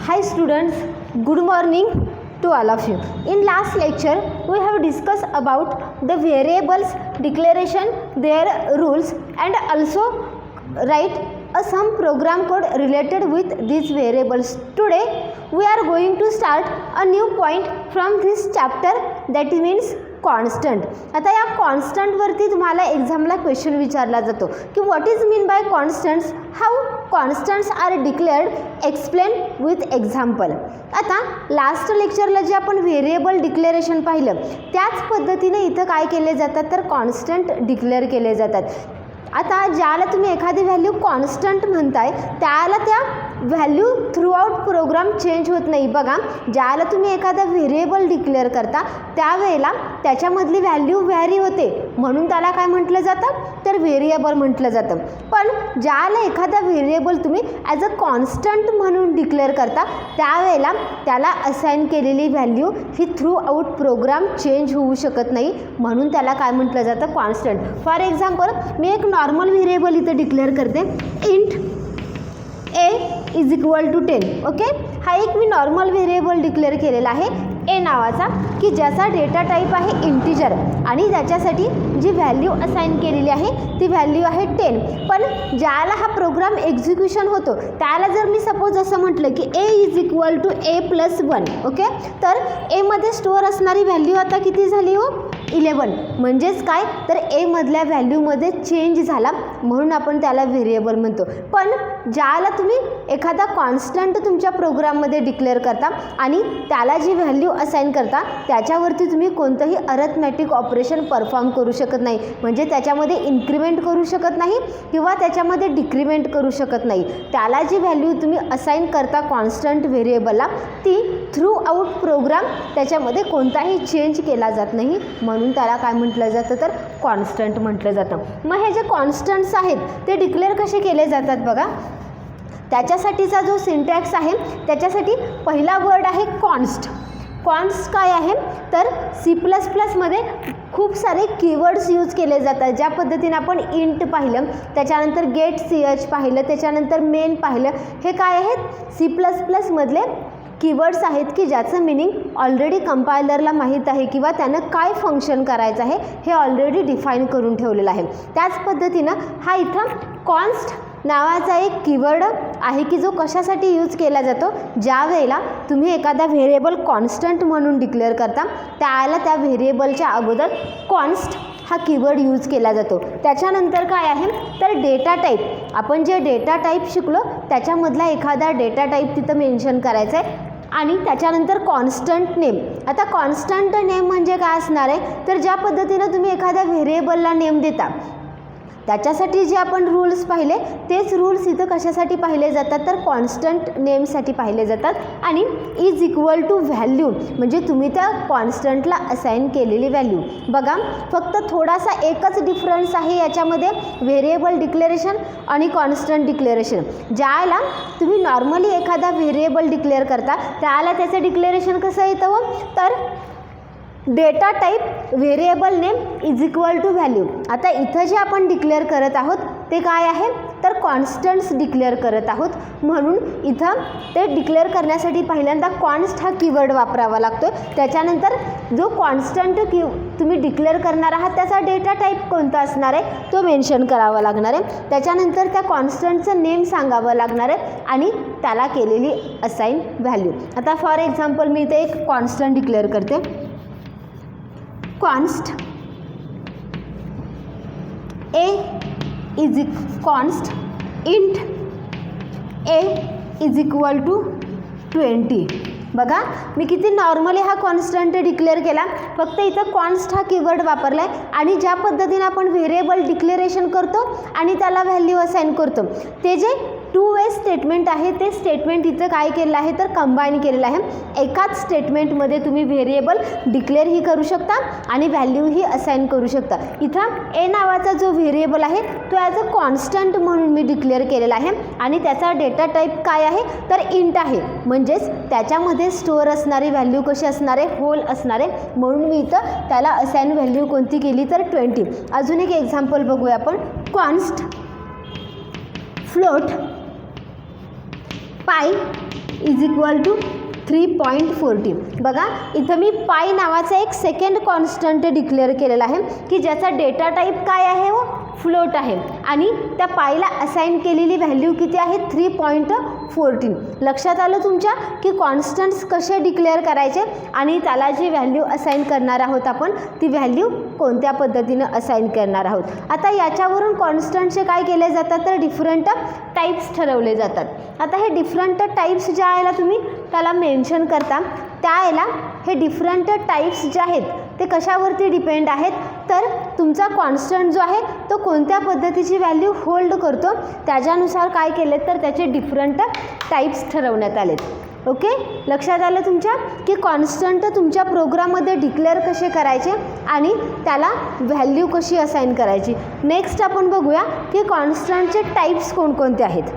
Hi students, good morning to all of you. In last lecture we have discussed about the variables declaration, their rules, and also write some program code related with these variables. Today we are going to start a new point from this chapter, that means constant. आता या कॉन्स्टंटवरती तुम्हाला एक्झामला question विचारला जातो की what is mean by constants, how constants are declared, explain with example. आता last लेक्चरला जे आपण व्हेरिएबल डिक्लेरेशन पाहिलं त्याच पद्धतीने इथं काय केले जातात तर कॉन्स्टंट डिक्लेअर केले जातात. आता ज्याला तुम्ही एखादी व्हॅल्यू कॉन्स्टंट म्हणताय त्याला त्या व्हॅल्यू थ्रूआउट प्रोग्राम चेंज होत नाही. बघा, ज्याला तुम्ही एखादा व्हेरिएबल डिक्लेअर करता त्यावेळेला त्याच्यामधली व्हॅल्यू व्हॅरी होते म्हणून त्याला काय म्हटलं जातं तर व्हेरिएबल म्हटलं जातं. पण ज्याला एखादा व्हेरिएबल तुम्ही ॲज अ कॉन्स्टंट म्हणून डिक्लेअर करता त्यावेळेला त्याला असाइन केलेली व्हॅल्यू ही थ्रूआउट प्रोग्राम चेंज होऊ शकत नाही म्हणून त्याला काय म्हटलं जातं कॉन्स्टंट. फॉर एक्झाम्पल मी एक नॉर्मल व्हेरिएबल इथं डिक्लेअर करते, int A is equal to 10. Okay, हा एक मी नॉर्मल व्हेरिएबल डिक्लेअर केलेला आहे ए नावाचा, की ज्याचा डेटा टाईप आहे इंटिजर आणि त्याच्यासाठी जी व्हॅल्यू असाइन केलेली आहे ती व्हॅल्यू आहे 10. पण ज्याला हा प्रोग्राम एक्झिक्युशन होतो त्याला जर मी सपोज असं म्हटलं की A is equal to A plus 1. Okay, तर एमध्ये स्टोअर असणारी व्हॅल्यू आता किती झाली हो 11. म्हणजेच काय तर ए मधल्या व्हॅल्यूमध्ये चेंज झाला म्हणून आपण त्याला व्हेरिएबल म्हणतो. पण ज्याला तुम्ही एखादा कॉन्स्टंट तुमच्या प्रोग्राममध्ये डिक्लेअर करता आणि त्याला जी व्हॅल्यू असाइन करता त्याच्यावरती तुम्ही कोणतंही अरिथमॅटिक ऑपरेशन परफॉर्म करू शकत नाही. म्हणजे त्याच्यामध्ये इन्क्रीमेंट करू शकत नाही किंवा त्याच्यामध्ये डिक्रीमेंट करू शकत नाही. त्याला जी व्हॅल्यू तुम्ही असाइन करता कॉन्स्टंट व्हेरिएबलला ती थ्रू आउट प्रोग्राम त्याच्यामध्ये कोणताही चेंज केला जात नाही म्हणून त्याला काय म्हटलं जातं तर कॉन्स्टंट म्हटलं जातं. मग हे जे कॉन्स्टंट्स आहेत ते डिक्लेअर कसे केले जातात बघा. त्याच्यासाठीचा जो सिंटॅक्स आहे त्याच्यासाठी पहिला वर्ड आहे कॉन्स्ट. कॉन्स्ट काय आहे तर C++ मध्ये खूप सारे कीवर्ड्स यूज केले जातात. ज्या पद्धतीने आपण इंट पाहिलं, त्याच्यानंतर गेट ch पाहिलं, त्याच्यानंतर मेन पाहिलं, हे काय आहेत C++ मधले कीवर्ड्स आहेत की ज्याचं मिनिंग ऑलरेडी कंपायलरला माहीत आहे किंवा त्यानं काय फंक्शन करायचं आहे हे ऑलरेडी डिफाईन करून ठेवलेलं आहे. त्याच पद्धतीनं हा इथं कॉन्स्ट नावाचा एक कीवर्ड आहे की जो कशासाठी यूज केला जातो ज्या वेळेला तुम्ही एखादा व्हेरिएबल कॉन्स्टंट म्हणून डिक्लेअर करता त्याला त्या व्हेरिएबलच्या अगोदर कॉन्स्ट हा कीवर्ड यूज केला जातो. त्याच्यानंतर काय आहे तर डेटा टाईप. आपण जे डेटा टाईप शिकलो त्याच्यामधला एखादा डेटा टाईप तिथं मेन्शन करायचा आहे आणि त्याच्यानंतर कॉन्स्टंट नेम. आता कॉन्स्टंट नेम म्हणजे काय असणार आहे तर ज्या पद्धतीनं तुम्ही एखाद्या व्हेरिएबलला नेम देता त्याच्यासाठी जे आपण रूल्स पाहिले तेच रूल्स इथं कशासाठी पाहिले जातात तर कॉन्स्टंट नेमसाठी पाहिले जातात. आणि इज इक्वल टू व्हॅल्यू म्हणजे तुम्ही त्या कॉन्स्टंटला असाइन केलेली व्हॅल्यू. बघा, फक्त थोडासा एकच डिफरन्स आहे याच्यामध्ये व्हेरिएबल डिक्लेरेशन आणि कॉन्स्टंट डिक्लेरेशन. ज्याला तुम्ही नॉर्मली एखादा व्हेरिएबल डिक्लेअर करता त्याला त्याचं डिक्लेरेशन कसं येतं हो तर data type variable name is equal to value. आता इथं जे आपण डिक्लेअर करत आहोत ते काय आहे तर कॉन्स्टंट्स डिक्लेअर करत आहोत म्हणून इथं ते डिक्लेअर करण्यासाठी पहिल्यांदा कॉन्स्ट हा कीवर्ड वापरावा लागतो. त्याच्यानंतर जो कॉन्स्टंट तुम्ही डिक्लेअर करणार आहात त्याचा डेटा टाईप कोणता असणार आहे तो मेन्शन करावा लागणार आहे. त्याच्यानंतर त्या कॉन्स्टंटचं नेम सांगावं लागणार आहे आणि त्याला केलेली असाइन व्हॅल्यू. आता फॉर एक्झाम्पल मी इथे एक कॉन्स्टंट डिक्लेअर करते, const A is const int A is equal to 20. बघा, मी किती नॉर्मली हा कॉन्स्टंट डिक्लेअर केला, फक्त इथं कॉन्स्ट हा कीवर्ड वापरला आहे आणि ज्या पद्धतीने आपण व्हेरिएबल डिक्लेरेशन करतो आणि त्याला व्हॅल्यू असाइन करतो ते जे 2 वे स्टेटमेंट आहे ते स्टेटमेंट इथं काय केलेलं आहे तर कंबाईन केलेलं आहे. एकाच स्टेटमेंटमध्ये तुम्ही व्हेरिएबल डिक्लेअरही करू शकता आणि व्हॅल्यूही असाइन करू शकता. इथं ए नावाचा जो व्हेरिएबल आहे तो ॲज अ कॉन्स्टंट म्हणून मी डिक्लेअर केलेला आहे आणि त्याचा डेटा टाईप काय आहे तर इंट आहे. म्हणजेच त्याच्यामध्ये स्टोअर असणारी व्हॅल्यू कशी असणार आहे होल असणार आहे म्हणून मी इथं त्याला असाइन व्हॅल्यू कोणती केली तर 20. अजून एक एक्झाम्पल बघूया आपण, कॉन्स्ट फ्लोट पाय इज इक्वल टू 3.40. बघा इथं मी पाय नावाचा एक सेकंड कॉन्स्टंट डिक्लेअर केलेला आहे की ज्याचा डेटा टाईप काय आहे वो फ्लोट आहे आणि त्या पायला असाइन केलेली व्हॅल्यू किती आहे 3.14. लक्षात आलं तुमच्या की कॉन्स्टंट्स कसे डिक्लेअर करायचे आणि त्याला जी व्हॅल्यू असाइन करणार आहोत आपण ती व्हॅल्यू कोणत्या पद्धतीनं असाइन करणार आहोत. आता याच्यावरून कॉन्स्टंटचे काय केले जातात तर डिफरंट टाईप्स ठरवले जातात. आता हे डिफरंट टाईप्स ज्या याला तुम्ही त्याला मेन्शन करता त्याला हे डिफरंट टाईप्स जे आहेत ते कशावरती डिपेंड आहेत तर तुमचा कॉन्स्टंट जो आहे तो कोणत्या पद्धतीची व्हॅल्यू होल्ड करतो त्याच्यानुसार काय केले तर त्याचे डिफरंट टाईप्स ठरवण्यात आलेत. ओके, लक्षात आलं तुमच्या की कॉन्स्टंट तुमच्या प्रोग्राममध्ये डिक्लेअर कसे करायचे आणि त्याला व्हॅल्यू कशी असाइन करायची. नेक्स्ट आपण बघूया की कॉन्स्टंटचे टाईप्स कोणकोणते आहेत.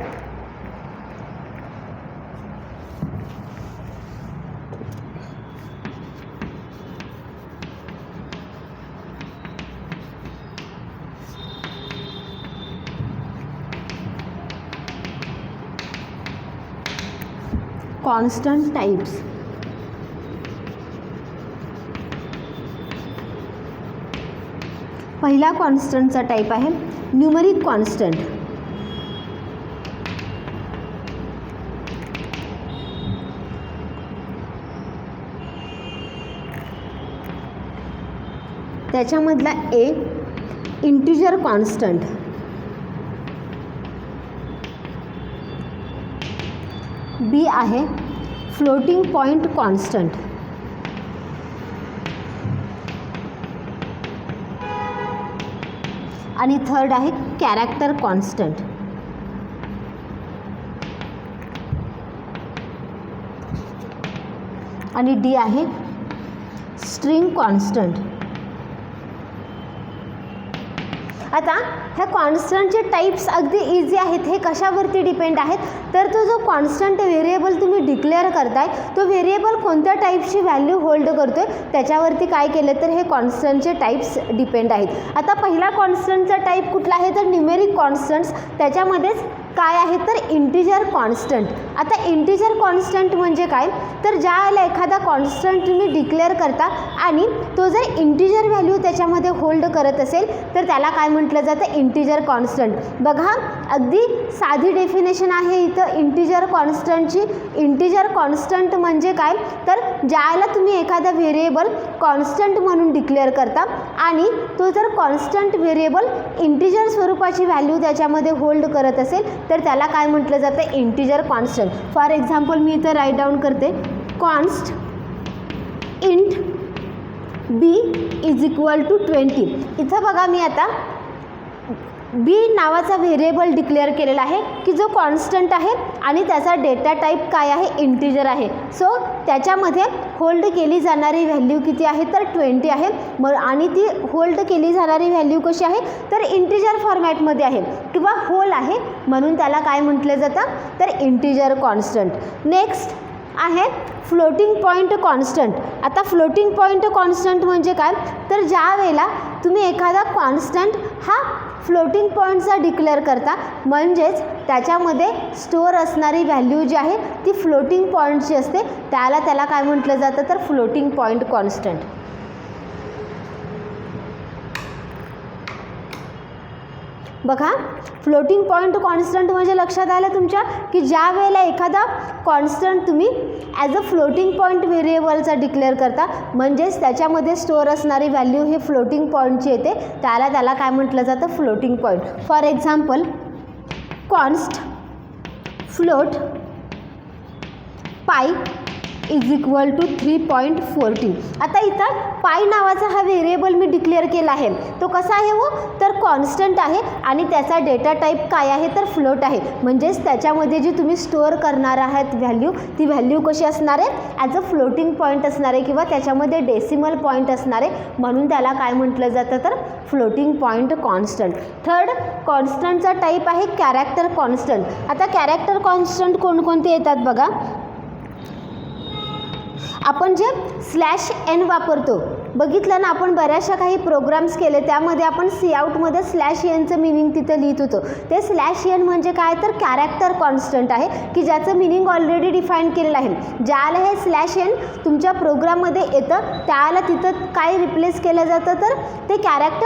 Constant types. पहिला कॉन्स्टंटचा टाइप आहे न्यूमरिक कॉन्स्टंट. त्याच्यामधला ए इंटिजर कॉन्स्टंट. बी आहे फ्लोटिंग पॉइंट कॉन्स्टंट. आणि थर्ड आहे कॅरेक्टर कॉन्स्टंट. आणि डी आहे स्ट्रिंग कॉन्स्टंट. आता ह्या कॉन्स्टंटचे टाईप्स अगदी इझी आहेत. हे कशावरती डिपेंड आहेत तर तो जो कॉन्स्टंट व्हेरिएबल तुम्ही डिक्लेअर करताय तो व्हेरिएबल कोणत्या टाईपची व्हॅल्यू होल्ड करतोय त्याच्यावरती काय केलं तर हे कॉन्स्टंटचे टाईप्स डिपेंड आहेत. आता पहिला कॉन्स्टंटचा टाईप कुठला आहे तर न्यूमेरिक कॉन्स्टंट्स. त्याच्यामध्येच काय आहे तर इंटिजर कॉन्स्टंट. आता इंटिजर कॉन्स्टंट म्हणजे काय तर ज्यावेळेला एखादा कॉन्स्टंट तुम्ही डिक्लेअर करता आणि तो जर इंटिजर व्हॅल्यू त्याच्यामध्ये होल्ड करत असेल तर त्याला काय म्हटलं जातं इंटिजर कॉन्स्टंट. बघा अगदी साधी डेफिनेशन आहे इथं इंटिजर कॉन्स्टंटची. इंटिजर कॉन्स्टंट म्हणजे काय तर ज्यावेळेला तुम्ही एखादा व्हेरिएबल कॉन्स्टंट म्हणून डिक्लेअर करता आणि तो जर कॉन्स्टंट व्हेरिएबल इंटिजर स्वरूपाची व्हॅल्यू त्याच्यामध्ये होल्ड करत असेल तर त्याला काय म्हटलं जातं इंटिजर कॉन्स्टंट. फॉर एक्झाम्पल मी इथं राईट डाऊन करते const int B is equal to 20. इथं बघा मी आता बी नावाचा व्हेरिएबल डिक्लेअर केलेला आहे की जो कॉन्स्टंट आहे आणि त्याचा डेटा टाईप काय आहे इंटिजर आहे. सो त्याच्यामध्ये होल्ड केली जाणारी व्हॅल्यू किती आहे तर 20 आहे. आणि ती होल्ड केली जाणारी व्हॅल्यू कशी आहे तर इंटिजर फॉर्मॅटमध्ये आहे किंवा होल आहे म्हणून त्याला काय म्हटलं जातं तर इंटिजर कॉन्स्टंट. नेक्स्ट आहे फ्लोटिंग पॉईंट कॉन्स्टंट. आता फ्लोटिंग पॉईंट कॉन्स्टंट म्हणजे काय तर ज्या वेळेला तुम्ही एखादा कॉन्स्टंट हा फ्लोटिंग पॉईंटचा डिक्लेअर करता म्हणजेच त्याच्यामध्ये स्टोअर असणारी व्हॅल्यू जी आहे ती फ्लोटिंग पॉईंटची असते त्याला काय म्हटलं जातं तर फ्लोटिंग पॉईंट कॉन्स्टंट. बघा फ्लोटिंग पॉईंट कॉन्स्टंट म्हणजे लक्षात आलं तुमच्या की ज्या वेळेला एखादा कॉन्स्टंट तुम्ही ॲज अ फ्लोटिंग पॉईंट व्हेरिएबलचा डिक्लेअर करता म्हणजेच त्याच्यामध्ये स्टोअर असणारी व्हॅल्यू हे फ्लोटिंग पॉईंटची येते त्याला काय म्हटलं जातं floating point. For example const float पाय इज इक्वल टू 3.14. आता इथं पाय नावाचा हा व्हेरिएबल मी डिक्लेअर केला आहे तो कसा आहे वो तर कॉन्स्टंट आहे आणि त्याचा डेटा टाईप काय आहे तर फ्लोट आहे. म्हणजेच त्याच्यामध्ये जी तुम्ही स्टोअर करणार आहात व्हॅल्यू ती व्हॅल्यू कशी असणार आहे ॲज अ फ्लोटिंग पॉईंट असणार आहे किंवा त्याच्यामध्ये डेसिमल पॉईंट असणार आहे म्हणून त्याला काय म्हटलं जातं तर फ्लोटिंग पॉईंट कॉन्स्टंट. थर्ड कॉन्स्टंटचा टाईप आहे कॅरेक्टर कॉन्स्टंट. आता कॅरेक्टर कॉन्स्टंट कोणकोणते येतात बघा. आपण जे /n वापरतो बघितलं ना, आपण बऱ्याचशा काही प्रोग्राम्स केले, त्यामध्ये आपण सी आउटमध्ये /n मिनिंग तिथं लिहित होतो. ते /n म्हणजे काय, तर कॅरेक्टर कॉन्स्टंट आहे की ज्याचं मिनिंग ऑलरेडी डिफाईन केलेलं आहे. ज्याला हे /n तुमच्या प्रोग्राममध्ये येतं त्याला तिथं काय रिप्लेस केलं जातं, तर ते कॅरेक्टर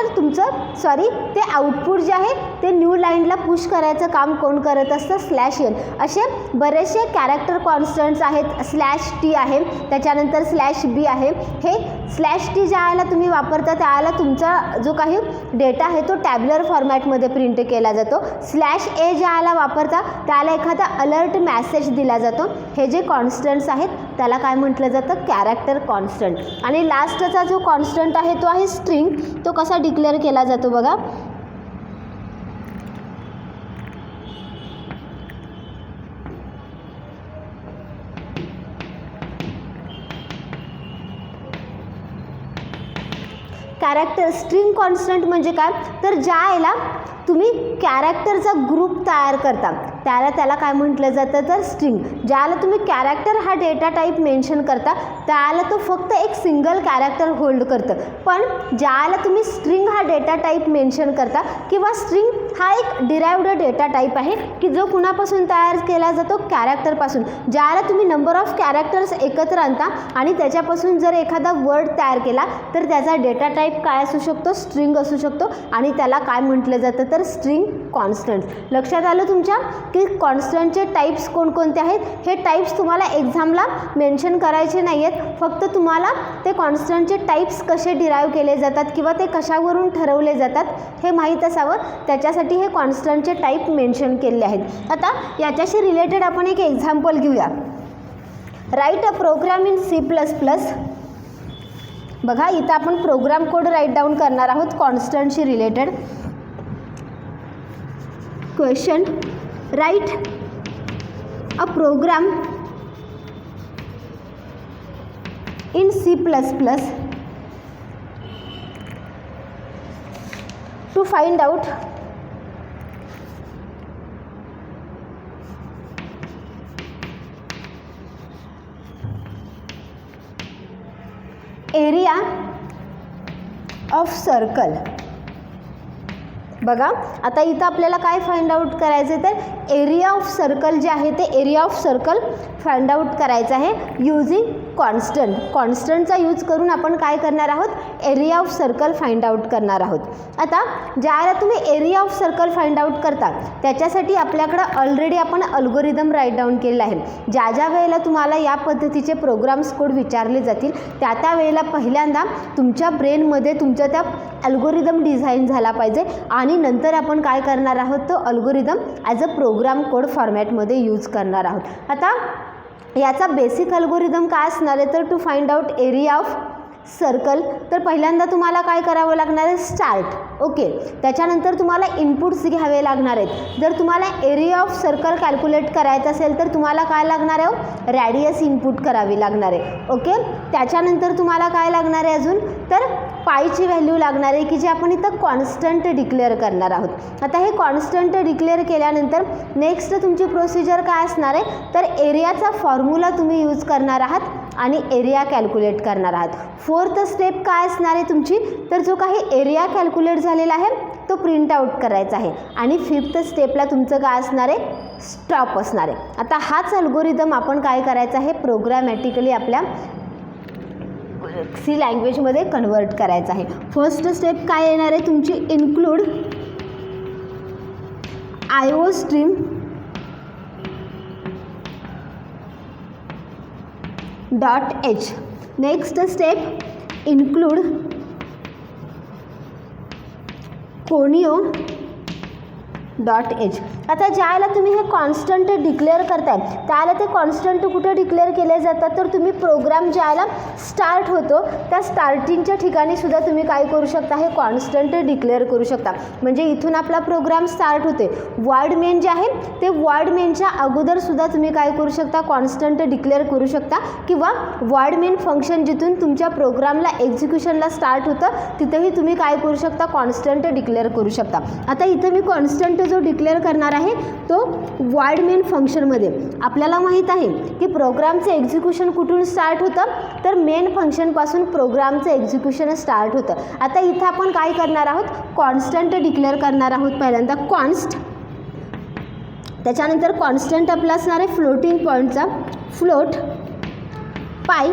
ते आउटपुट जे आहे ते न्यू लाईनला पुश करायचं काम कोण करत असतं, /n. असे बरेचसे कॅरेक्टर कॉन्स्टंट्स आहेत. /t आहे, त्याच्यानंतर /b आहे. हे /t ज्यावेळेला तुम्ही वापरता त्यावेळेला तुमचा जो काही डेटा आहे तो टॅब्युलर फॉर्मॅटमध्ये प्रिंट केला जातो. /a ज्यावेळेला वापरता त्याला एखादा अलर्ट मेसेज दिला जातो. हे जे कॉन्स्टंट्स आहेत त्याला काय म्हटलं जातं, कॅरेक्टर कॉन्स्टंट. आणि लास्टचा जो कॉन्स्टंट आहे तो आहे स्ट्रिंग. तो कसा डिक्लेअर केला जातो बघा. कॅरेक्टर स्ट्रिंग कॉन्स्टंट म्हणजे काय, तर ज्याला तुम्ही कॅरेक्टरचा ग्रुप तयार करता त्याला काय म्हटलं जातं, तर स्ट्रिंग. ज्याला तुम्ही कॅरेक्टर हा डेटा टाईप मेन्शन करता त्याला तो फक्त एक सिंगल कॅरेक्टर होल्ड करतं. पण ज्याला तुम्ही स्ट्रिंग हा डेटा टाईप मेन्शन करता किंवा स्ट्रिंग हा एक डिराइव्ड डेटा टाईप आहे की जो कुणापासून तयार केला जातो, कॅरेक्टरपासून. ज्याला तुम्ही नंबर ऑफ कॅरेक्टर्स एकत्र आणता आणि त्याच्यापासून जर एखादा वर्ड तयार केला तर त्याचा डेटा टाईप काय असू शकतो, स्ट्रिंग असू शकतो. आणि त्याला काय म्हटलं जातं, तर स्ट्रिंग कॉन्स्टंट. लक्षात आलं तुमच्या की कॉन्स्टंटचे टाईप्स कोणकोणते आहेत. हे टाईप्स तुम्हाला एक्झामला मेन्शन करायचे नाही आहेत, फक्त तुम्हाला ते कॉन्स्टंटचे टाईप्स कसे डिराईव्ह केले जातात किंवा ते कशावरून ठरवले जातात हे माहीत असावं, त्याच्यासाठी हे कॉन्स्टंटचे टाईप मेन्शन केलेले आहेत. आता याच्याशी रिलेटेड आपण एक एक्झाम्पल घेऊया. Write a program in C++. बघा इथं आपण प्रोग्राम कोड राईट डाऊन करणार आहोत कॉन्स्टंटशी related. Question, write a program in C++ to find out area of circle. बघा आता इथं आपल्याला काय फाइंड आउट करायचं, तर एरिया ऑफ सर्कल जे आहे ते area of circle find out करायचं आहे यूजिंग कॉन्स्टंट. कॉन्स्टंटचा यूज करून आपण काय करणार आहोत, area of circle find out करणार आहोत. आता ज्याला तुम्ही area of circle find out करता त्याच्यासाठी आपल्याकडं ऑलरेडी आपण अल्गोरिदम राईट डाऊन केलेला आहे. ज्या वेळेला तुम्हाला या पद्धतीचे प्रोग्राम्स कोड विचारले जातील त्या वेळेला पहिल्यांदा तुमच्या ब्रेनमध्ये तुमच्या त्या अल्गोरिदम डिझाईन झाला पाहिजे आणि नंतर आपण काय करणार आहोत, तो algorithm as a program code फॉर्मॅटमध्ये यूज करणार आहोत. आता याचा बेसिक अल्गोरिदम काय असणार आहे, तर to find out area of circle. तर पहिल्यांदा तुम्हाला काय करावं लागणार आहे, स्टार्ट. ओके, त्याच्यानंतर तुम्हाला इनपुट्स घ्यावे लागणार आहेत. जर तुम्हाला एरिया ऑफ सर्कल कॅल्क्युलेट करायचं असेल तर तुम्हाला काय लागणार आहे, रॅडियस इनपुट करावी लागणार आहे. ओके, त्याच्यानंतर तुम्हाला काय लागणार आहे अजून, तर पायची व्हॅल्यू लागणार आहे की जे आपण इथं कॉन्स्टंट डिक्लेअर करणार आहोत. आता हे कॉन्स्टंट डिक्लेअर केल्यानंतर नेक्स्ट तुमची प्रोसिजर काय असणार आहे, तर एरियाचा फॉर्म्युला तुम्ही यूज करणार आहात आणि एरिया कॅल्क्युलेट करणार आहात. फोर्थ स्टेप काय असणार आहे तुमची, तर जो काही एरिया कॅल्क्युलेट झालेला आहे तो प्रिंट आउट करायचा आहे. आणि फिफ्थ स्टेपला तुमचं काय असणार आहे, स्टॉप असणार आहे. आता हाच अल्गोरिदम आपण काय करायचा आहे, प्रोग्रामॅटिकली आपल्या सी लँग्वेजमध्ये कन्वर्ट करायचं आहे. फर्स्ट स्टेप काय येणार आहे तुमची, include IO stream .h. Next step include conio .h. आता ज्याला तुम्ही हे कॉन्स्टंट डिक्लेअर करताय त्याला ते कॉन्स्टंट कुठे डिक्लेअर केले जातात, तर तुम्ही प्रोग्राम ज्याला स्टार्ट होतो त्या स्टार्टिंगच्या ठिकाणी सुद्धा तुम्ही काय करू शकता, हे कॉन्स्टंट डिक्लेअर करू शकता. म्हणजे इथून आपला प्रोग्राम स्टार्ट होते, वॉइड मेन जे आहे ते वॉइड मेनच्या अगोदर सुद्धा तुम्ही काय करू शकता, कॉन्स्टंट डिक्लेअर करू शकता. किंवा वॉइड मेन फंक्शन जिथून तुमच्या प्रोग्रामला एक्झिक्युशनला स्टार्ट होतं तिथेही तुम्ही काय करू शकता, कॉन्स्टंट डिक्लेअर करू शकता. आता इथं मी कॉन्स्टंट जो डिक्लेअर करणार आहे तो वॉइड मेन फंक्शनमध्ये. आपल्याला माहीत आहे की प्रोग्रामचं एक्झिक्युशन कुठून स्टार्ट होतं, तर मेन फंक्शनपासून प्रोग्रामचं एक्झिक्युशन स्टार्ट होतं. आता इथं आपण काय करणार आहोत, कॉन्स्टंट डिक्लेअर करणार आहोत. पहिल्यांदा कॉन्स्ट, त्याच्यानंतर कॉन्स्टंट आपला असणार आहे फ्लोटिंग पॉईंटचा, फ्लोट पाय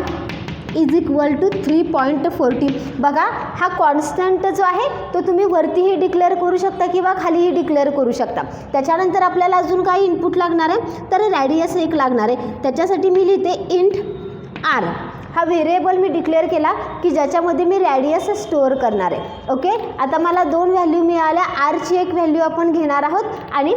इज इक्वल टू 3.40. बघा हा कॉन्स्टंट जो आहे तो तुम्ही वरतीही डिक्लेअर करू शकता किंवा खालीही डिक्लेअर करू शकता. त्याच्यानंतर आपल्याला अजून काही इनपुट लागणार आहे, तर रॅडियस एक लागणार आहे. त्याच्यासाठी मी लिहिते इंट आर. हा व्हेरिएबल मी डिक्लेअर केला की ज्याच्यामध्ये मी रॅडियस स्टोअर करणार आहे. ओके, आता मला 2 व्हॅल्यू मिळाल्या. आरची एक व्हॅल्यू आपण घेणार आहोत आणि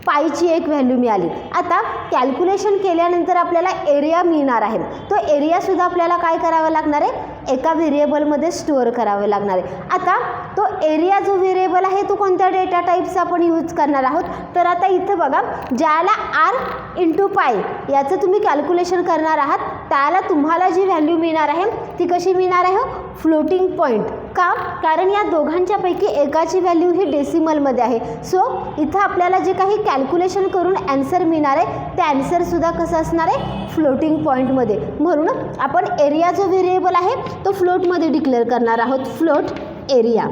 पायची एक व्हॅल्यू मिळाली. आता कॅल्क्युलेशन केल्यानंतर आपल्याला एरिया मिळणार आहे. तो एरियासुद्धा आपल्याला काय करावं लागणार आहे, एका व्हेरिएबलमध्ये स्टोअर करावं लागणार आहे. आता तो एरिया जो व्हेरिएबल आहे तो कोणत्या डेटा टाईपचा आपण यूज करणार आहोत, तर आता इथं बघा ज्याला आर इंटू पाय याचं तुम्ही कॅल्क्युलेशन करणार आहात त्याला तुम्हाला जी व्हॅल्यू मिळणार आहे ती कशी मिळणार आहे, फ्लोटिंग पॉईंट. का, कारण या दोघांच्यापैकी एकाची व्हॅल्यू ही डेसिमलमध्ये आहे. सो इथं आपल्याला जे काही कॅल्क्युलेशन करून ॲन्सर मिळणार आहे ते ॲन्सरसुद्धा कसं असणार आहे, फ्लोटिंग पॉईंटमध्ये. म्हणून आपण एरिया जो व्हेरिएबल आहे तो फ्लोटमध्ये डिक्लेअर करणार आहोत, फ्लोट एरिया.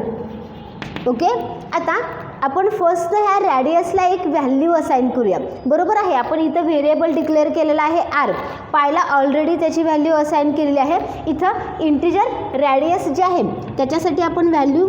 ओके, आता आपण फर्स्ट ह्या रॅडियसला एक व्हॅल्यू असाइन करूया. बरोबर आहे, आपण इथं व्हेरिएबल डिक्लेअर केलेला आहे आर, पायला ऑलरेडी त्याची व्हॅल्यू असाइन केलेली आहे. इथं इंटिजर रॅडियस जे आहे त्याच्यासाठी आपण व्हॅल्यू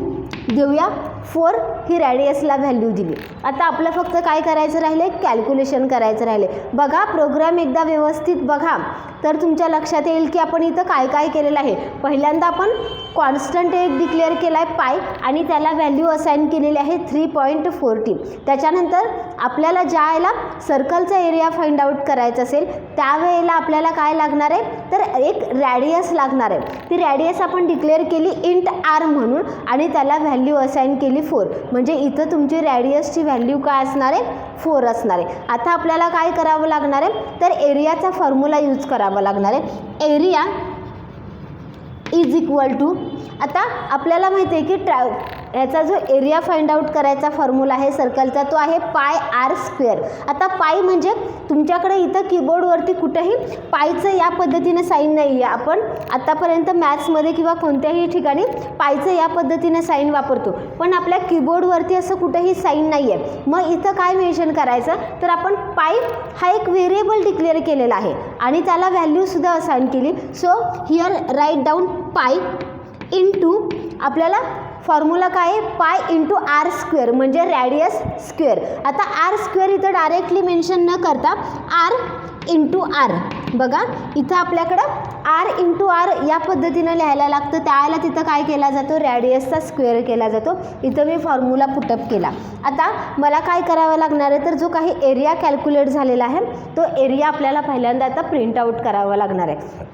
देऊया 4. ही रॅडियसला व्हॅल्यू दिली. आता आपलं फक्त काय करायचं राहिले, कॅल्क्युलेशन करायचं राहिले. बघा प्रोग्राम एकदा व्यवस्थित बघा तर तुमच्या लक्षात येईल की आपण इथं काय काय केलेलं आहे. पहिल्यांदा आपण कॉन्स्टंट एक डिक्लेअर केला आहे पाय आणि त्याला व्हॅल्यू असाइन केलेली आहे 3.40. त्याच्यानंतर आपल्याला ज्या वेळेला सर्कलचा एरिया फाइंड आउट करायचा असेल त्यावेळेला आपल्याला काय लागणार आहे, तर एक रॅडियस लागणार आहे. ती रॅडियस आपण डिक्लेअर केली इंट आर म्हणून आणि त्याला व्हॅल्यू असाइन केली 4. म्हणजे इथं तुमची रॅडियसची व्हॅल्यू काय असणार आहे, 4 असणार आहे. आता आपल्याला काय करावं लागणार आहे, तर एरियाचा फॉर्म्युला यूज करावा लागणार आहे. एरिया इज इक्वल टू, आता आपल्याला माहिती आहे की याचा जो एरिया फाइंड आउट करायचा फॉर्म्युला आहे सर्कलचा तो आहे पाय आर स्क्वेअर. आता पाय म्हणजे तुमच्याकडे इथं कीबोर्डवरती कुठेही पायचं या पद्धतीने साईन नाही आहे. आपण आतापर्यंत मॅथ्समध्ये किंवा कोणत्याही ठिकाणी पायचं या पद्धतीने साईन वापरतो, पण आपल्या कीबोर्डवरती असं कुठेही साईन नाही आहे. मग इथं काय मेन्शन करायचं, तर आपण पाय हा एक व्हेरिएबल डिक्लेअर केलेला आहे आणि त्याला व्हॅल्यूसुद्धा असाइन केली. So here write down pi into, आपल्याला फॉर्म्युला काय आहे, पाय इंटू आर स्क्वेअर म्हणजे रॅडियस स्क्वेअर. आता आर स्क्वेअर इथं डायरेक्टली मेन्शन न करता आर इंटू आर. बघा इथं आपल्याकडं आर इंटू आर या पद्धतीनं लिहायला लागतं. त्यावेळेला तिथं काय केला जातो, रॅडियसचा स्क्वेअर केला जातो. इथं मी फॉर्म्युला पुटअप केला. आता मला काय करावं लागणार आहे, तर जो काही एरिया कॅल्क्युलेट झालेला आहे तो एरिया आपल्याला पहिल्यांदा आता प्रिंट आऊट करावा लागणार आहे.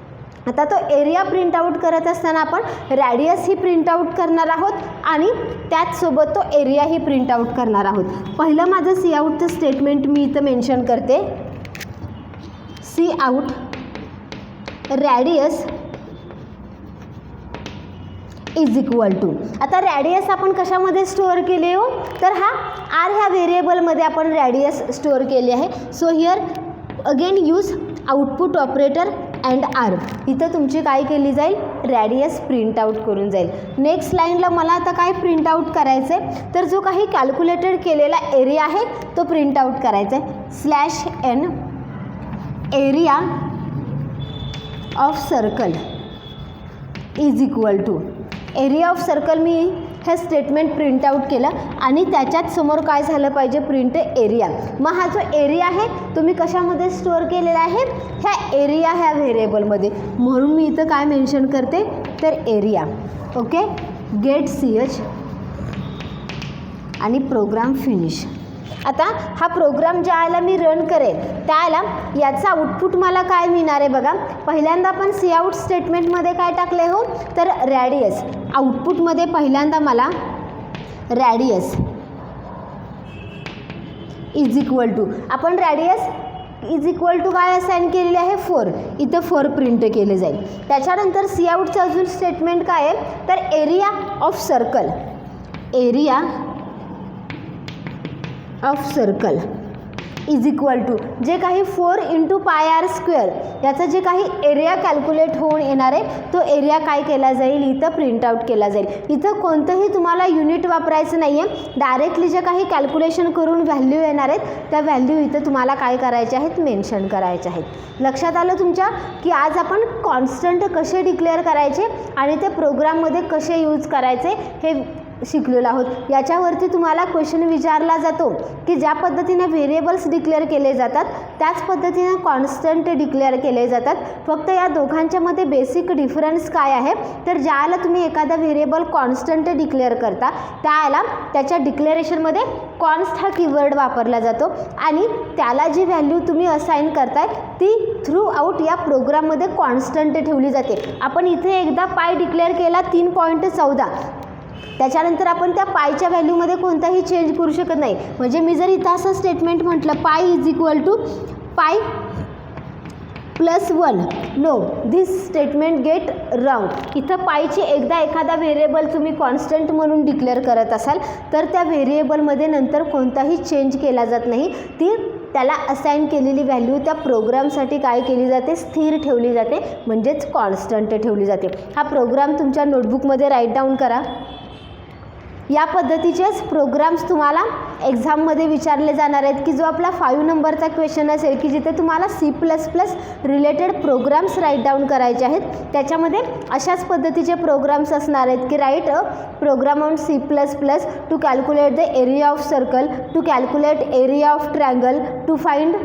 आता तो एरिया प्रिंट आऊट करत असताना आपण रॅडियस ही प्रिंट आऊट करणार आहोत आणि त्याचसोबत तो एरिया ही प्रिंट आऊट करणार आहोत. पहिलं माझं सी आऊटचं स्टेटमेंट मी इथं मेन्शन करते, C out radius is equal to. आता रॅडियस आपण कशामध्ये स्टोअर केले हो, तर हा आर ह्या व्हेरिएबलमध्ये आपण रॅडियस स्टोअर केली आहे. So here again use output operator and R. इथं तुमची काय केली जाईल, रॅडियस प्रिंट आऊट करून जाईल. नेक्स्ट लाईनला मला आता काय प्रिंट आऊट करायचं आहे, तर जो काही कॅल्क्युलेटेड केलेला एरिया आहे तो प्रिंट आऊट करायचा आहे. Slash n area of circle is equal to, area of circle मी हे स्टेटमेंट प्रिंट आऊट केलं आणि त्याच्यात समोर काय झालं पाहिजे, प्रिंट एरिया. मग हा जो एरिया आहे तो मी कशामध्ये स्टोअर केलेला आहे, ह्या एरिया ह्या व्हेरिएबलमध्ये. म्हणून मी इथं काय मेन्शन करते, तर area. Okay, get C H आणि प्रोग्राम फिनिश. आता हा प्रोग्राम ज्या वेळेला मी रन करेन त्यावेळेला याचा आउटपुट मला काय मिळणार आहे बघा. पहिल्यांदा आपण सी आऊट स्टेटमेंटमध्ये काय टाकले हो, तर रॅडियस. आउटपुटमध्ये पहिल्यांदा मला रॅडियस इज इक्वल टू, आपण रॅडियस इज इक्वल टू काय असाइन केलेले आहे, 4. इथं 4 प्रिंट केले जाईल. त्याच्यानंतर सी आऊटचं अजून स्टेटमेंट काय आहे, तर area of circle, area of circle is equal to जे काही 4 × πr², याचा जे काही एरिया कॅल्क्युलेट होऊन येणार आहे तो एरिया काय केला जाईल, इथं प्रिंट आउट केला जाईल. इथं कोणतंही तुम्हाला युनिट वापरायचं नाही आहे, डायरेक्टली जे काही कॅल्क्युलेशन करून व्हॅल्यू येणार आहेत त्या व्हॅल्यू इथं तुम्हाला काय करायचे आहेत, मेन्शन करायचे आहेत. लक्षात आलं तुमच्या की आज आपण कॉन्स्टंट कसे डिक्लेअर करायचे आणि ते प्रोग्राममध्ये कसे यूज करायचे हे शिकलेलो आहोत. याच्यावरती तुम्हाला क्वेश्चन विचारला जातो की ज्या पद्धतीने व्हेरिएबल्स डिक्लेअर केले जातात त्याच पद्धतीने कॉन्स्टंट डिक्लेअर केले जातात. फक्त या दोघांच्यामध्ये बेसिक डिफरन्स काय आहे, तर ज्याला तुम्ही एखादा व्हेरिएबल कॉन्स्टंट डिक्लेअर करता त्याला त्याच्या डिक्लेरेशनमध्ये कॉन्स्ट हा कीवर्ड वापरला जातो आणि त्याला जी व्हॅल्यू तुम्ही असाइन करताय ती थ्रू आउट या प्रोग्राममध्ये कॉन्स्टंट ठेवली जाते. आपण इथे एकदा पाय डिक्लेअर केला 3.14, त्याच्यानंतर आपण त्या पायच्या व्हॅल्यूमध्ये कोणताही चेंज करू शकत नाही. म्हणजे मी जर इथं असं स्टेटमेंट म्हटलं पाय is equal to pi +1, no this statement get round. इथं पायची एकदा एखादा व्हेरिएबल तुम्ही कॉन्स्टंट म्हणून डिक्लेअर करत असाल तर त्या व्हेरिएबलमध्ये नंतर कोणताही चेंज केला जात नाही. ती त्याला असाइन केलेली व्हॅल्यू त्या प्रोग्रामसाठी काय केली जाते, स्थिर ठेवली जाते, म्हणजेच कॉन्स्टंट ठेवली जाते. हा प्रोग्राम तुमच्या नोटबुकमध्ये राईट डाऊन करा. या पद्धतीचेच प्रोग्राम्स तुम्हाला एक्झाममध्ये विचारले जाणार आहेत की जो आपला 5 नंबरचा क्वेश्चन असेल की जिथे तुम्हाला C++ related programs write down करायचे आहेत. त्याच्यामध्ये अशाच पद्धतीचे प्रोग्राम्स असणार आहेत की write program on C++ to calculate the area of circle, to calculate area of triangle, to find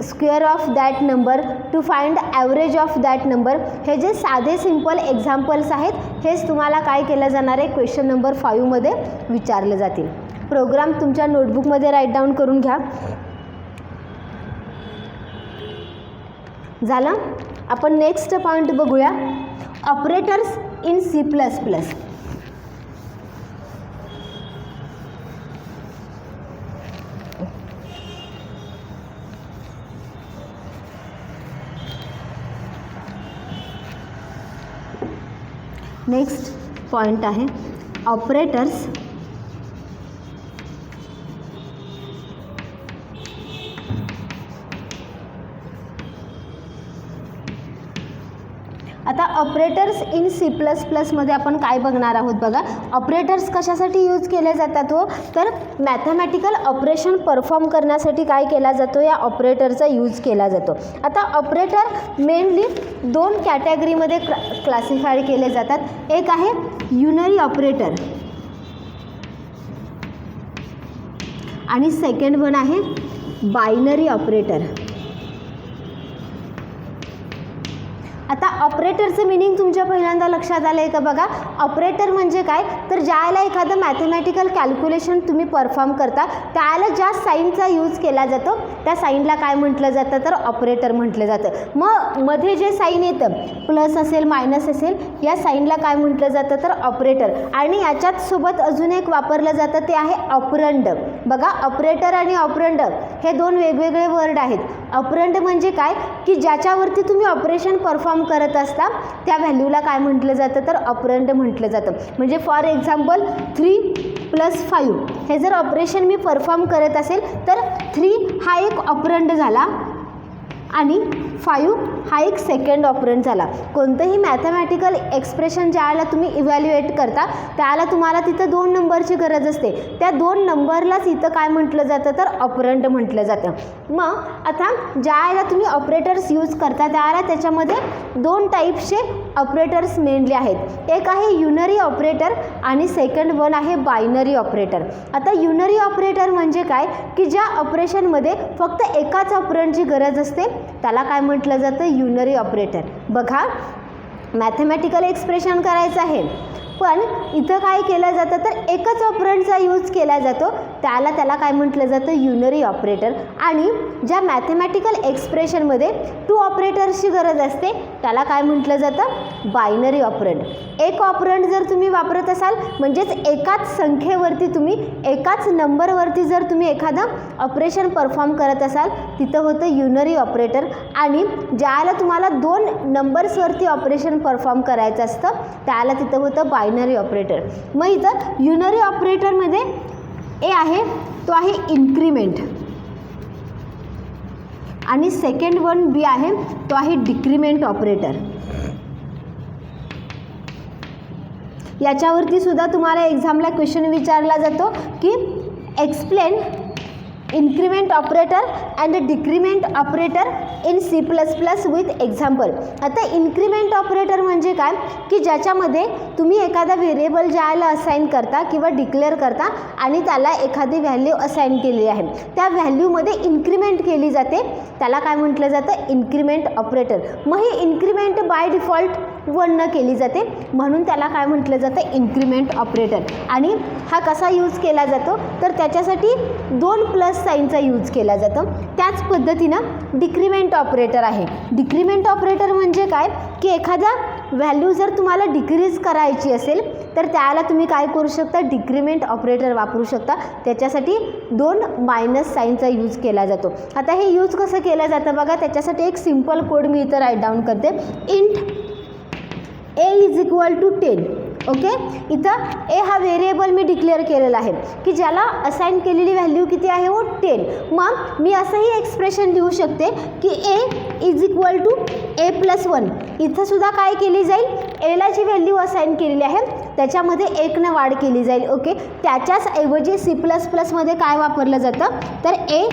square of that number, to find average of that number. हे जे साधे सिंपल एक्झाम्पल्स आहेत हेच तुम्हाला काय केलं जाणार आहे, क्वेश्चन नंबर 5 मध्ये विचारले जातील. प्रोग्राम तुमच्या नोटबुकमध्ये राईट डाऊन करून घ्या. झालं. आपण नेक्स्ट पॉईंट बघूया, operators in C++. Next point आहे ऑपरेटर्स आता ऑपरेटर्स इन C++ मध्ये आपण काय बघणार आहोत बघा. ऑपरेटर्स कशासाठी यूज केले जातात हो, तर मॅथमॅटिकल ऑपरेशन परफॉर्म करण्यासाठी काय केला जातो, या ऑपरेटरचा यूज केला जातो. आता ऑपरेटर मेनली 2 कॅटेगरीमध्ये क्लासिफाय केले जातात. एक आहे युनरी ऑपरेटर आणि सेकंड वन आहे बायनरी ऑपरेटर. आता ऑपरेटरचं मिनिंग तुमच्या पहिल्यांदा लक्षात आलं आहे का बघा. ऑपरेटर म्हणजे काय, तर ज्याला एखादं मॅथमॅटिकल कॅल्क्युलेशन तुम्ही परफॉर्म करता त्याला ज्या साईनचा यूज केला जातो त्या साईनला काय म्हटलं जातं, तर ऑपरेटर म्हटलं जातं. मग मध्ये जे साईन येतं प्लस असेल मायनस असेल या साईनला काय म्हटलं जातं, तर ऑपरेटर. आणि याच्यात सोबत अजून एक वापरलं जातं ते आहे ऑपरंड. बघा ऑपरेटर आणि ऑपरंड हे 2 वेगवेगळे वर्ड आहेत. ऑपरंड म्हणजे काय की ज्याच्यावरती तुम्ही ऑपरेशन परफॉर्म करत असता त्या व्हॅल्यूला काय म्हटलं जातं, तर ऑपरंड म्हटलं जातं. म्हणजे फॉर एक्झाम्पल 3 + 5 हे जर ऑपरेशन मी परफॉर्म करत असेल तर 3 हा एक ऑपरंड झाला आणि 5 हा एक सेकंड ऑपरंड झाला. कोणतंही मॅथमॅटिकल एक्सप्रेशन ज्याला तुम्ही इव्हॅल्युएट करता त्याला तुम्हाला तिथं 2 नंबरची गरज असते. त्या 2 नंबरलाच इथं काय म्हटलं जातं, तर ऑपरंड म्हटलं जातं. मग आता ज्याला तुम्ही ऑपरेटर्स यूज करता त्याला त्याच्यामध्ये 2 टाईप्सचे ऑपरेटर्स मेनली आहेत. एक आहे युनरी ऑपरेटर आणि सेकंड वन आहे बायनरी ऑपरेटर. आता युनरी ऑपरेटर म्हणजे काय की ज्या ऑपरेशनमध्ये फक्त एकाच ऑपरंडची गरज असते त्याला काय म्हटलं जातं, युनरी ऑपरेटर. बघा मॅथमॅटिकल एक्सप्रेशन करायचं आहे पण इथं काय केलं जातं, तर एकच ऑपरंडचा यूज केला जातो त्याला काय म्हटलं जातं, युनरी ऑपरेटर. आणि ज्या मॅथमॅटिकल एक्सप्रेशनमध्ये 2 ऑपरेटर्सची गरज असते त्याला काय म्हटलं जातं, बायनरी ऑपरंड. एक ऑपरंड जर तुम्ही वापरत असाल म्हणजेच एकाच संख्येवरती तुम्ही एकाच नंबरवरती जर तुम्ही एखादं ऑपरेशन परफॉर्म करत असाल तिथं होतं युनरी ऑपरेटर. आणि ज्याला तुम्हाला 2 नंबर्सवरती ऑपरेशन परफॉर्म करायचं असतं त्याला तिथं होतं बायनरी ऑपरेटर. मग इथं युनरी ऑपरेटरमध्ये ए आहे तो आहे इन्क्रीमेंट, आणि सेकंड वन बी आहे तो आहे डिक्रीमेंट ऑपरेटर. याच्यावरती सुद्धा तुम्हाला एक्झामला क्वेश्चन विचारला जातो की explain increment operator and decrement operator in C++ with example. आता इन्क्रीमेंट ऑपरेटर म्हणजे काय की ज्याच्यामध्ये तुम्ही एखादा व्हेरिएबल ज्याला असाइन करता किंवा डिक्लेअर करता आणि त्याला एखादी व्हॅल्यू असाइन केली आहे, त्या व्हॅल्यूमध्ये इन्क्रीमेंट केली जाते, त्याला काय म्हटलं जातं इन्क्रीमेंट ऑपरेटर. मग ही इन्क्रीमेंट बाय डिफॉल्ट 1 न केली जाते म्हणून त्याला काय म्हटलं जातं इन्क्रीमेंट ऑपरेटर. आणि हा कसा यूज केला जातो तर त्याच्यासाठी 2 प्लस साईनचा यूज केला जातो. त्याच पद्धतीनं डिक्रीमेंट ऑपरेटर आहे. डिक्रीमेंट ऑपरेटर म्हणजे काय की एखादा व्हॅल्यू जर तुम्हाला डिक्रीज करायची असेल तर त्याला तुम्ही काय करू शकता डिक्रीमेंट ऑपरेटर वापरू शकता. त्याच्यासाठी 2 मायनस साईनचा यूज केला जातो. आता हे यूज कसं केलं जातं बघा, त्याच्यासाठी एक सिम्पल कोड मी इथं राईट डाऊन करते. Int a is equal to 10. Okay, इथं ए हा व्हेरिएबल मी डिक्लेअर केलेला आहे की ज्याला असाइन केलेली व्हॅल्यू किती आहे हो 10. मग मी असंही एक्सप्रेशन लिहू शकते की A is equal to a+1. इथंसुद्धा काय केली जाईल, एला जी व्हॅल्यू असाइन केलेली आहे त्याच्यामध्ये 1 न वाढ केली जाईल. ओके, त्याच्याच ऐवजी C++ मध्ये काय वापरलं जातं तर a++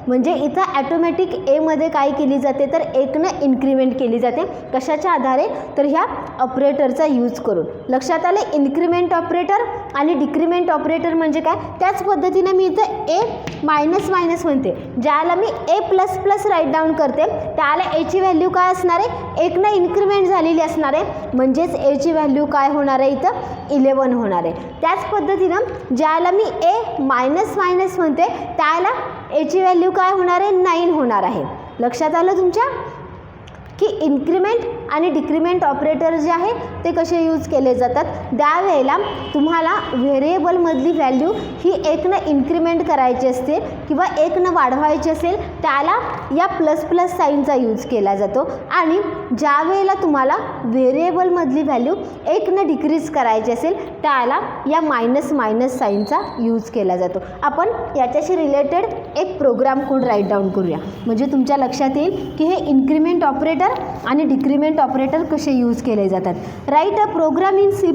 म्हणजे इथं ॲटोमॅटिक एमध्ये काय केली जाते तर 1 न इन्क्रीमेंट केली जाते. कशाच्या आधारे तर ह्या ऑपरेटरचा यूज करून. लक्षात आले इन्क्रीमेंट ऑपरेटर आणि डिक्रीमेंट ऑपरेटर म्हणजे काय. त्याच पद्धतीने मी इथं ए मायनस मायनस म्हणते, ज्याला मी a++ राईट डाऊन करते त्याला एची व्हॅल्यू काय असणार आहे 1 न इन्क्रीमेंट झालेली असणार आहे, म्हणजेच एची व्हॅल्यू काय होणार आहे इथं 11 होणार आहे. त्याच पद्धतीनं ज्याला मी ए मायनस मायनस म्हणते त्याला एची व्हॅल्यू काय होणार आहे 9 होणार आहे. लक्षात आलं तुमच्या की इन्क्रीमेंट आणि डिक्रीमेंट ऑपरेटर जे आहे ते कसे यूज केले जातात. त्यावेळेला तुम्हाला व्हेरिएबलमधली व्हॅल्यू ही 1 न इन्क्रीमेंट करायची असते किंवा 1 न वाढवायची असेल त्याला या ++ साईनचा यूज केला जातो. आणि ज्या वेळेला तुम्हाला व्हेरिएबलमधली व्हॅल्यू 1 न डिक्रीज करायची असेल त्याला या मायनस साईनचा यूज केला जातो. आपण याच्याशी रिलेटेड एक प्रोग्राम कोड राईट डाऊन करूया म्हणजे तुमच्या लक्षात येईल की हे इन्क्रीमेंट ऑपरेटर आणि डिक्रीमेंट ऑपरेटर कसे यूज केले जातात. Write a program in C++.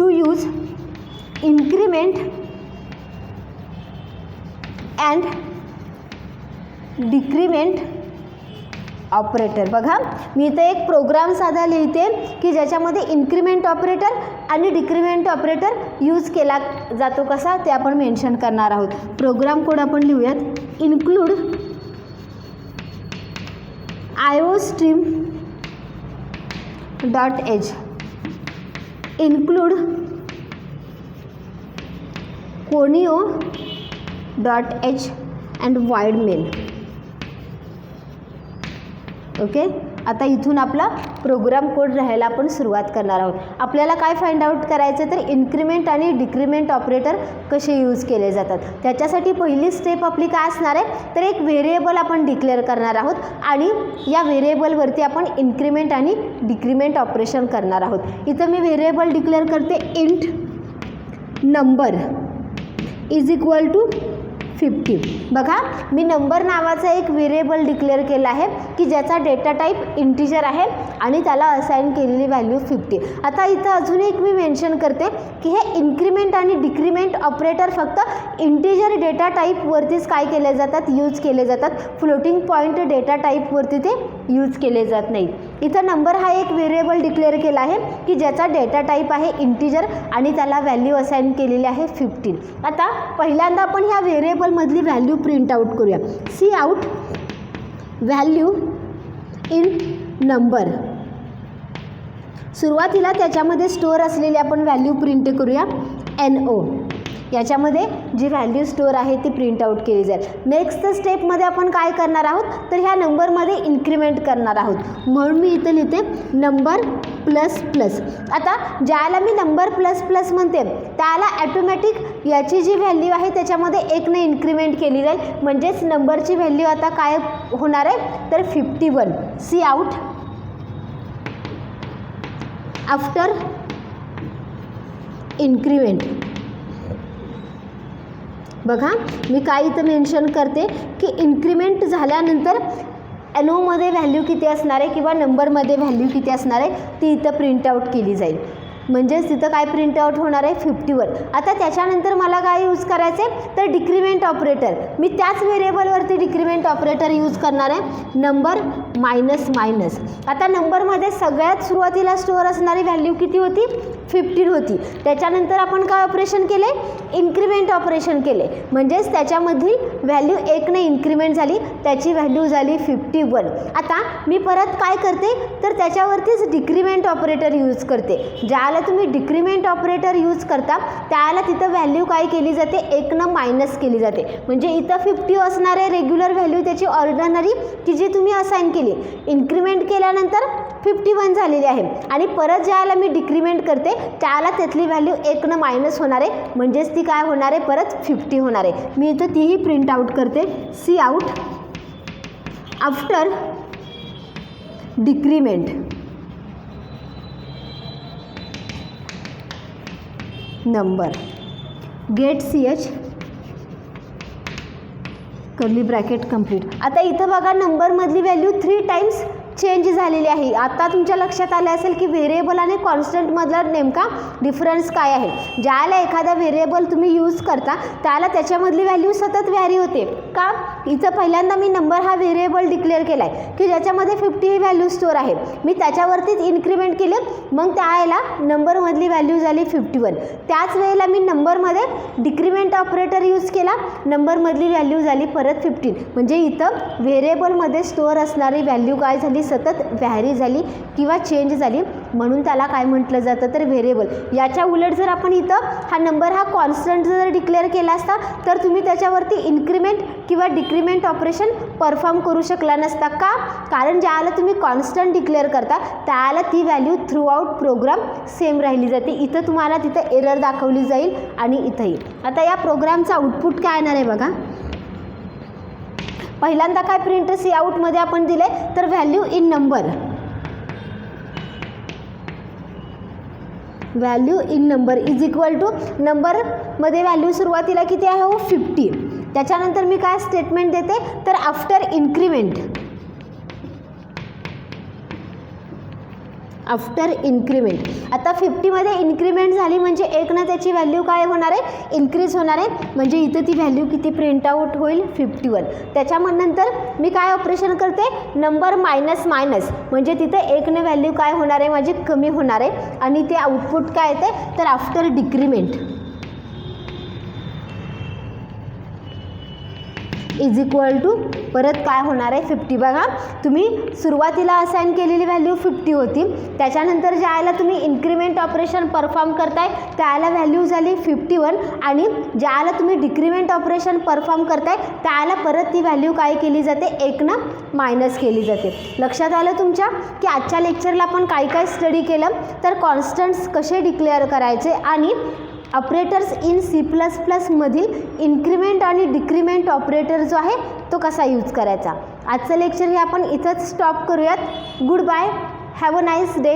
Use increment and decrement operator. बघा मी इथे एक प्रोग्राम साधा लिहिते की ज्याच्यामध्ये इन्क्रीमेंट ऑपरेटर आणि डिक्रीमेंट ऑपरेटर यूज केला जातो. कसा ते आपण मेन्शन करणार आहोत. प्रोग्राम कोड आपण लिहूयात. Include iostream .h, include conio .h and void main. Okay, आता इथून आपला प्रोग्राम कोड राहायला आपण सुरुवात करणार आहोत. आपल्याला काय फाइंड आउट करायचं तर इन्क्रीमेंट आणि डिक्रीमेंट ऑपरेटर कसे यूज केले जातात. त्याच्यासाठी पहिली स्टेप आपली काय असणार आहे तर एक व्हेरिएबल आपण डिक्लेअर करणार आहोत आणि या व्हेरिएबलवरती आपण इन्क्रीमेंट आणि डिक्रीमेंट ऑपरेशन करणार आहोत. इथं मी व्हेरिएबल डिक्लेअर करते int number is equal to 50. बघा मी नंबर नावाचा एक व्हेरिएबल डिक्लेअर केला आहे की ज्याचा डेटा टाईप इंटिजर आहे आणि त्याला असाइन केलेली व्हॅल्यू 50. आता इथं अजून एक मी मेन्शन करते की हे इन्क्रीमेंट आणि डिक्रीमेंट ऑपरेटर फक्त इंटिजर डेटा टाईपवरतीच काय केले जातात यूज केले जातात. फ्लोटिंग पॉईंट डेटा टाईपवरती ते यूज केले जात नाहीत. इथं नंबर हा एक व्हेरिएबल डिक्लेअर केला आहे की ज्याचा डेटा टाईप आहे इंटिजर आणि त्याला व्हॅल्यू असाइन केलेली आहे 15. आता पहिल्यांदा आपण ह्या व्हेरिएबलमधली व्हॅल्यू प्रिंट आउट करूया. C out value in number. सुरुवातीला त्याच्यामध्ये स्टोअर असलेली आपण व्हॅल्यू प्रिंट करूया NO. याच्यामध्ये जी व्हॅल्यू स्टोअर आहे ती प्रिंट आउट केली जाईल. नेक्स्ट स्टेपमध्ये आपण काय करणार आहोत, तर ह्या नंबरमध्ये इन्क्रीमेंट करणार आहोत. म्हणून मी इथं लिहिते नंबर प्लस प्लस. आता ज्याला मी नंबर प्लस प्लस म्हणते त्याला ॲटोमॅटिक याची जी व्हॅल्यू आहे त्याच्यामध्ये 1ने इन्क्रीमेंट केली जाईल. म्हणजेच नंबरची व्हॅल्यू आता काय होणार आहे, तर 51. C out after increment. बघा मी काय इथं मेन्शन करते की इन्क्रीमेंट झाल्यानंतर एनओमध्ये व्हॅल्यू किती असणार आहे किंवा नंबरमध्ये व्हॅल्यू किती असणार आहे ती इथं प्रिंट आउट केली जाईल. म्हणजेच तिथं काय प्रिंट आउट होणार आहे, 51. आता त्याच्यानंतर मला काय यूज करायचं आहे, तर डिक्रीमेंट ऑपरेटर. मी त्याच व्हेरिएबलवरती डिक्रीमेंट ऑपरेटर यूज करणार आहे, नंबर मायनस मायनस. आता नंबरमध्ये सगळ्यात सुरुवातीला स्टोअर असणारी व्हॅल्यू किती होती, 15 होती. त्याच्यानंतर आपण काय ऑपरेशन केले, इन्क्रीमेंट ऑपरेशन केले. म्हणजेच त्याच्यामधील व्हॅल्यू 1ने इन्क्रीमेंट झाली, त्याची व्हॅल्यू झाली 51. आता मी परत काय करते, तर त्याच्यावरतीच डिक्रीमेंट ऑपरेटर यूज करते. ज्याला तुम्ही डिक्रीमेंट ऑपरेटर यूज करता त्याला तिथं व्हॅल्यू काय केली जाते, 1ने मायनस केली जाते. म्हणजे इथं 50 असणारे रेग्युलर व्हॅल्यू त्याची ऑर्डिनरी की जी तुम्ही असाइन केली, इन्क्रीमेंट केल्यानंतर 51 झालेली आहे. आणि परत ज्याला मी डिक्रीमेंट करते त्याला त्यातली व्हॅल्यू 1ने मायनस होणार आहे. म्हणजेच ती काय होणार आहे, परत 50 होणार आहे. मी इथं तीही प्रिंट आउट करते, C out after decrement number get CH curly bracket complete. आता इथं बघा नंबरमधली व्हॅल्यू 3 टाइम्स चेंज झालेली आहे. आता तुमच्या लक्षात आलं असेल की व्हेरिएबल आणि कॉन्स्टंटमधला नेमका डिफरन्स काय आहे. ज्याला एखादा व्हेरिएबल तुम्ही यूज करता त्याला त्याच्यामधली व्हॅल्यू सतत व्हॅरी होते का. इथं पहिल्यांदा मी नंबर हा व्हेरिएबल डिक्लेअर केला आहे की ज्याच्यामध्ये 50 ही व्हॅल्यू स्टोअर आहे. मी त्याच्यावरतीच इन्क्रीमेंट केले, मग त्याला नंबरमधली व्हॅल्यू झाली 51. त्याच वेळेला मी नंबरमध्ये डिक्रीमेंट ऑपरेटर यूज केला, नंबरमधली व्हॅल्यू झाली परत 15. म्हणजे इथं व्हेरिएबलमध्ये स्टोअर असणारी व्हॅल्यू काय झाली, सतत व्हॅरी झाली किंवा चेंज झाली. म्हणून त्याला काय म्हटलं जातं, तर व्हेरिएबल. याच्या उलट जर आपण इथं हा नंबर हा कॉन्स्टंट जर डिक्लेअर केला असता तर तुम्ही त्याच्यावरती इन्क्रीमेंट किंवा डिक्रीमेंट ऑपरेशन परफॉर्म करू शकला नसता का. कारण ज्याला तुम्ही कॉन्स्टंट डिक्लेअर करता त्याला ती value throughout program same राहिली जाते. इथं तुम्हाला तिथं एरर दाखवली जाईल आणि इथंही. आता या प्रोग्रामचा आउटपुट काय येणार आहे बघा. पहिल्यांदा काय प्रिंट सी आउटमध्ये आपण दिले, तर value in number, value in number is equal to नंबरमध्ये व्हॅल्यू सुरुवातीला किती आहे हो, 50. त्याच्यानंतर मी काय स्टेटमेंट देते, तर आफ्टर इन्क्रीमेंट, आफ्टर इन्क्रीमेंट. आता 50मध्ये इन्क्रीमेंट झाली म्हणजे 1ने त्याची व्हॅल्यू काय होणार आहे, इन्क्रीज होणार आहे. म्हणजे इथं ती व्हॅल्यू किती प्रिंट आउट होईल, 51. त्याच्यानंतर मी काय ऑपरेशन करते, नंबर मायनस मायनस. म्हणजे तिथं 1ने व्हॅल्यू काय होणार आहे, माझी कमी होणार आहे. आणि ते आउटपुट काय येते, तर after decrement is equal to परत काय होणार आहे, 50. बघा तुम्ही सुरुवातीला असाइन केलेली व्हॅल्यू 50 होती. त्याच्यानंतर ज्याला तुम्ही इन्क्रीमेंट ऑपरेशन परफॉर्म करताय त्याला व्हॅल्यू झाली 51. आणि ज्याला तुम्ही डिक्रीमेंट ऑपरेशन परफॉर्म करताय त्याला परत ती व्हॅल्यू काय केली जाते, 1ने मायनस केली जाते. लक्षात आलं तुमच्या की आजच्या लेक्चरला आपण काय काय स्टडी केलं, तर कॉन्स्टंट्स कसे डिक्लेअर करायचे आणि ऑपरेटर्स इन C++ मधील इन्क्रीमेंट आणि डिक्रीमेंट ऑपरेटर जो आहे तो कसा यूज करायचा. आजचं लेक्चर हे आपण इथंच स्टॉप करूयात. Good bye, have a nice day.